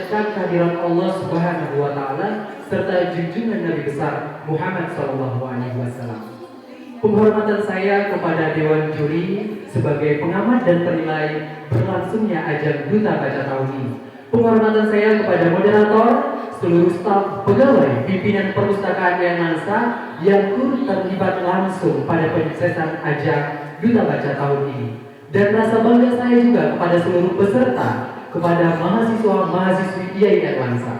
syak kehadiran Allah Subhanahu wa taala serta junjungan Nabi besar Muhammad sallallahu alaihi wasallam. Penghormatan saya kepada Dewan Juri sebagai pengamat dan penilai berlangsungnya ajang Duta Baca tahun ini. Penghormatan saya kepada moderator, seluruh staf pegawai pimpinan perpustakaan Yanansa yang turut terlibat langsung pada penyuksesan ajang Duta Baca tahun ini. Dan rasa bangga saya juga kepada seluruh peserta, kepada mahasiswa-mahasiswi IAIN Lansa.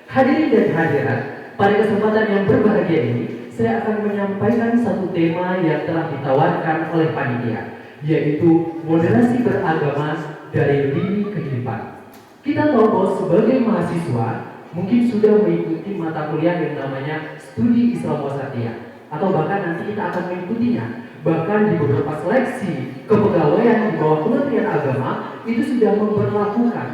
Hadirin dan hadirat, pada kesempatan yang berbahagia ini, saya akan menyampaikan satu tema yang telah ditawarkan oleh panitia, yaitu moderasi beragama dari lini kehidupan. Kita tahu bahwa sebagai mahasiswa mungkin sudah mengikuti mata kuliah yang namanya studi Islam Wasatiyah, atau bahkan nanti kita akan mengikutinya. Bahkan di beberapa seleksi kepegawaian di bawah Kementerian Agama itu sudah memperlakukan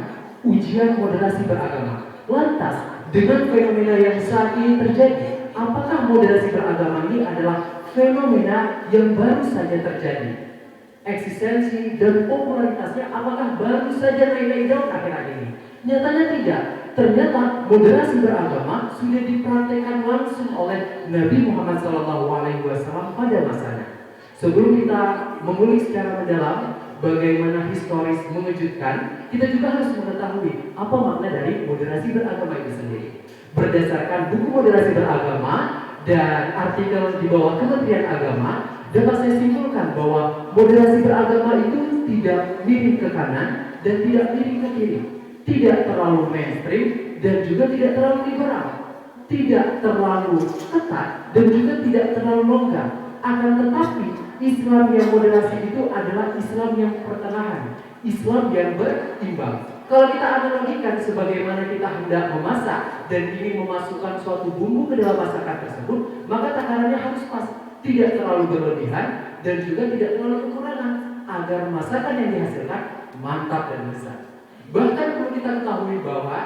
ujian moderasi beragama. Lantas, dengan fenomena yang saat ini terjadi, apakah moderasi beragama ini adalah fenomena yang baru saja terjadi? Eksistensi dan popularitasnya apakah baru saja naik daun akhir-akhir ini? Nyatanya tidak. Ternyata moderasi beragama sudah dipraktekkan langsung oleh Nabi Muhammad SAW pada masanya. Sebelum kita mengulik secara mendalam bagaimana historis mengejutkan, kita juga harus mengetahui apa makna dari moderasi beragama itu sendiri. Berdasarkan buku moderasi beragama dan artikel di bawah Kementerian Agama, dapat saya simpulkan bahwa moderasi beragama itu tidak miring ke kanan dan tidak miring ke kiri, tidak terlalu mainstream dan juga tidak terlalu liberal, tidak terlalu ketat dan juga tidak terlalu longgar. Akan tetapi Islam yang moderasi itu adalah Islam yang pertengahan, Islam yang berimbang. Kalau kita analogikan sebagaimana kita hendak memasak dan ingin memasukkan suatu bumbu ke dalam masakan tersebut, maka takarannya harus pas, tidak terlalu berlebihan dan juga tidak terlalu kekurangan, agar masakan yang dihasilkan mantap dan lezat. Bahkan perlu kita ketahui bahwa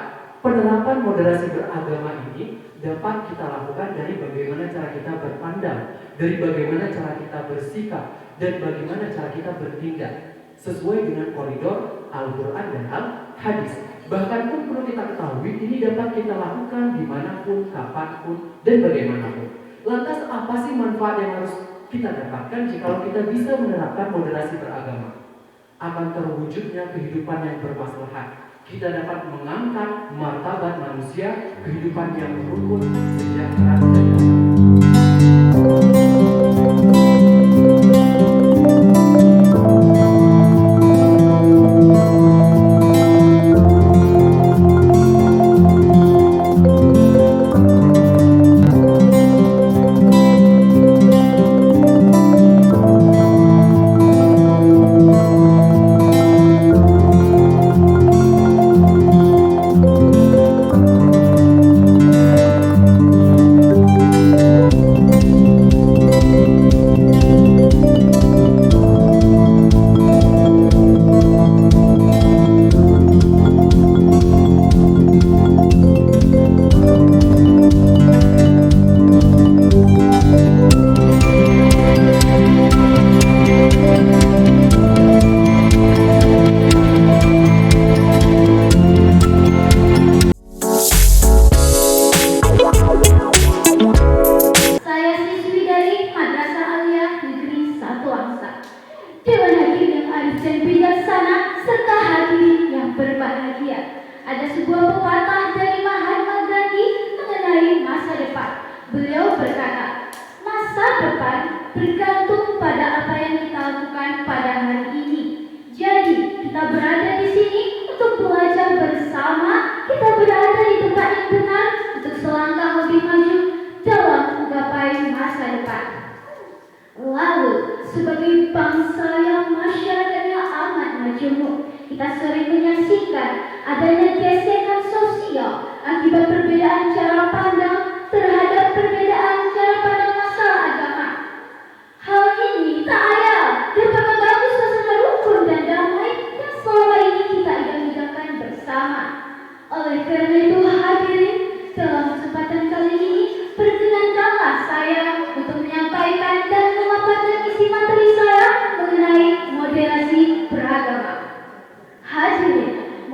penerapan moderasi beragama ini dapat kita lakukan dari bagaimana cara kita berpandang, dari bagaimana cara kita bersikap, dan bagaimana cara kita bertindak sesuai dengan koridor Al-Quran dan Al-Hadis. Bahkan pun perlu kita ketahui ini dapat kita lakukan dimanapun, kapanpun, dan bagaimanapun. Lantas apa sih manfaat yang harus kita dapatkan jika kita bisa menerapkan moderasi beragama? Akan terwujudnya kehidupan yang bermaslahat. Kita dapat mengangkat martabat manusia, kehidupan yang rukun, sejahtera, dan damai.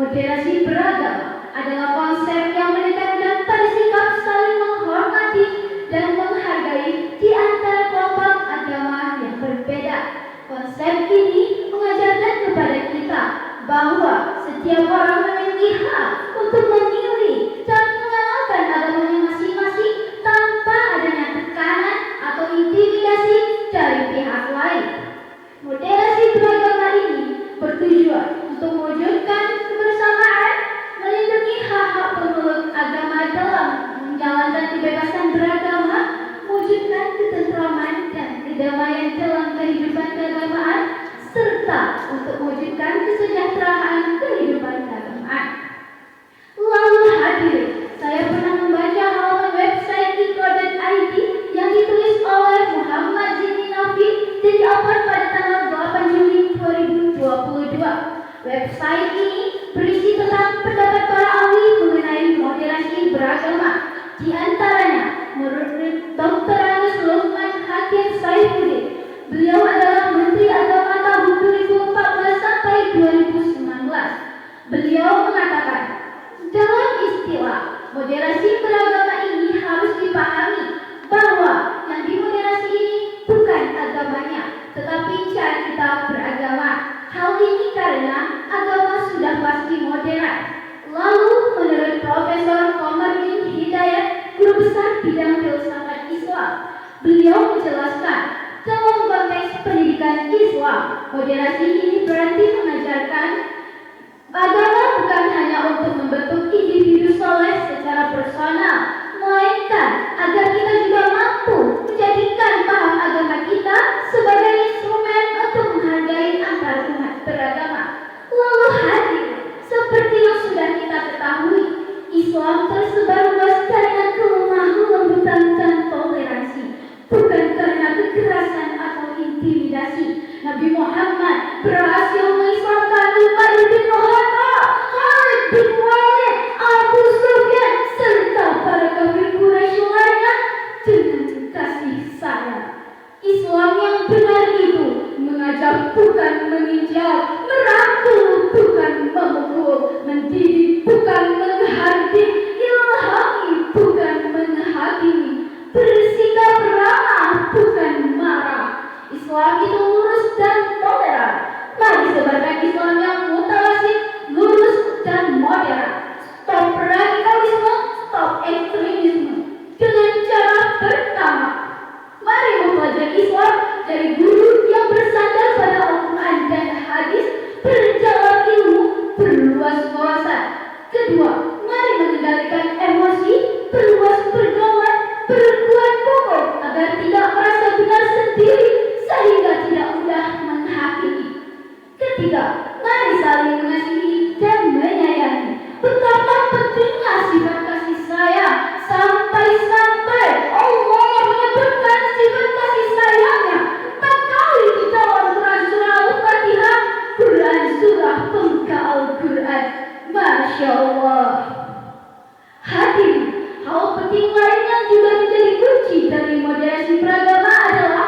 Moderasi beragama adalah kebebasan beragama, mewujudkan ketentraman dan kedamaian dalam kehidupan keagamaan, serta untuk mewujudkan kesejahteraan kehidupan keagamaan. Lalu hadirin, saya pernah membaca halaman website iko.id yang ditulis oleh Muhammad Zini Nafi dan diupload pada tanggal 8 Juli 2022. Website ini berisi tentang pendapat para ahli mengenai moderasi beragama. Di antaranya, menurut Dr. Agus Lukman Hakim Saifuddin, beliau adalah Menteri Agama tahun 2014 sampai 2019. Beliau mengatakan, dalam istilah moderasi beragama ini harus dipahami bahwa yang dimoderasi ini bukan agamanya, tetapi cara kita beragama. Hal ini karena agama sudah pasti moderat. Lalu menurut Profesor Komarudin Hidayat, guru besar bidang filsafat Islam, beliau menjelaskan dalam konteks pendidikan Islam, moderasi ini berarti mengajarkan agama bukan hanya untuk membentuk individu soleh secara personal, melainkan agar kita juga mampu menjadikan paham agama kita sebagai instrumen untuk menghargai antar umat beragama. Lalu hadir, seperti yang sudah kita ketahui, Islam tersebar luas karena kelemah lembutan dan toleransi, bukan karena kekerasan atau intimidasi. Nabi Muhammad berhasil mengislamkan Umar bin Khattab, Khalid bin Walid, Abu Sufyan, serta para kafir Quraisy lainnya dengan kasih sayang. Islam yang benar itu mengajak bukan menginjak, merangkul bukan memukul, mendidik bukan menghardik, ilhami bukan menghakimi, bersikap ramah bukan marah. Islam itu lurus dan toleran. Mari sebarkan Islam yang mutalasif, lurus dan moderat. Stop radikalisme, stop ekstremisme. Dengan cara pertama, mari mempelajari Islam dari guru yang bersandar pada Al-Quran dan hadis, berjalan ilmu, berluas wawasan. Kedua, mari mengendalikan emosi, berluas pergaulan, berkuat kokoh agar tidak merasa benar sendiri sehingga tidak mudah menghakimi. Ketiga, mari saling mengasihi dan menyayangi. Betapa pentingnya sifat kasih sayang, sampai-sampai Allah menyebutkan sifat kasih sayangnya 4 kali di dalam Quran surah Al-Fatihah, Quran surah pembuka Al-Quran. Masya Allah. Hadirin, hal penting lain yang juga menjadi kunci dari moderasi beragama adalah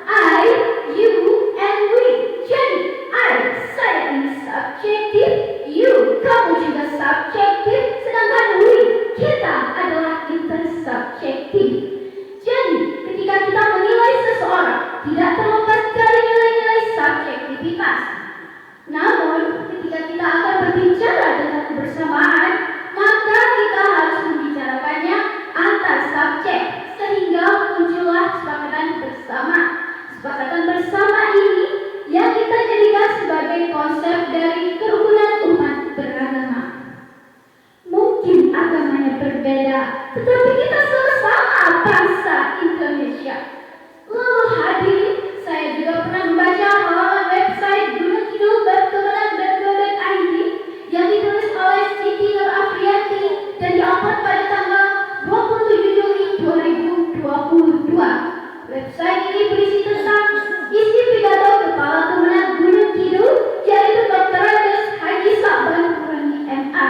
I, you, and we. Jadi I, saya ini subjektif, you, kamu juga subjektif, sedangkan we, kita adalah intersubjektif. Jadi ketika kita menilai seseorang, tidak terlepas dari nilai-nilai subjektivitas. Namun ketika kita akan berbicara dengan kebersamaan, maka kita harus membicarakannya antar subjek, sehingga muncullah kesepakatan bersama. Kesepakatan bersama ini yang kita jadikan sebagai konsep dari kerukunan umat beragama. Mungkin agamanya berbeda, tetapi kita sama-sama bangsa Indonesia. Lalu hadirin, saya juga pernah membaca halaman website gunungkidul.kemenang.go.id yang ditulis oleh Siti Nur Afriyanti dan diupload pada tanggal 27 Juli 2022. Website ini berisi tentang isi pidato Kepala Kemenang Gunung Kidul, yaitu Dr. Andes Haji Sa'ban Nurani MA.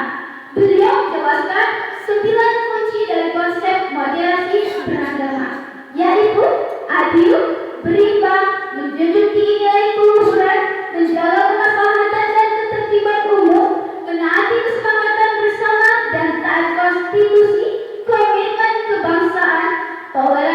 Beliau menjelaskan 9 kunci dari konsep moderasi beragama, yaitu adil, berimbang, menjunjung tinggi nilai keluhuran, menjaga kemaslahatan dan ketertiban umum, menaati kesepakatan bersama dan taat konstitusi, komitmen kebangsaan, toleransi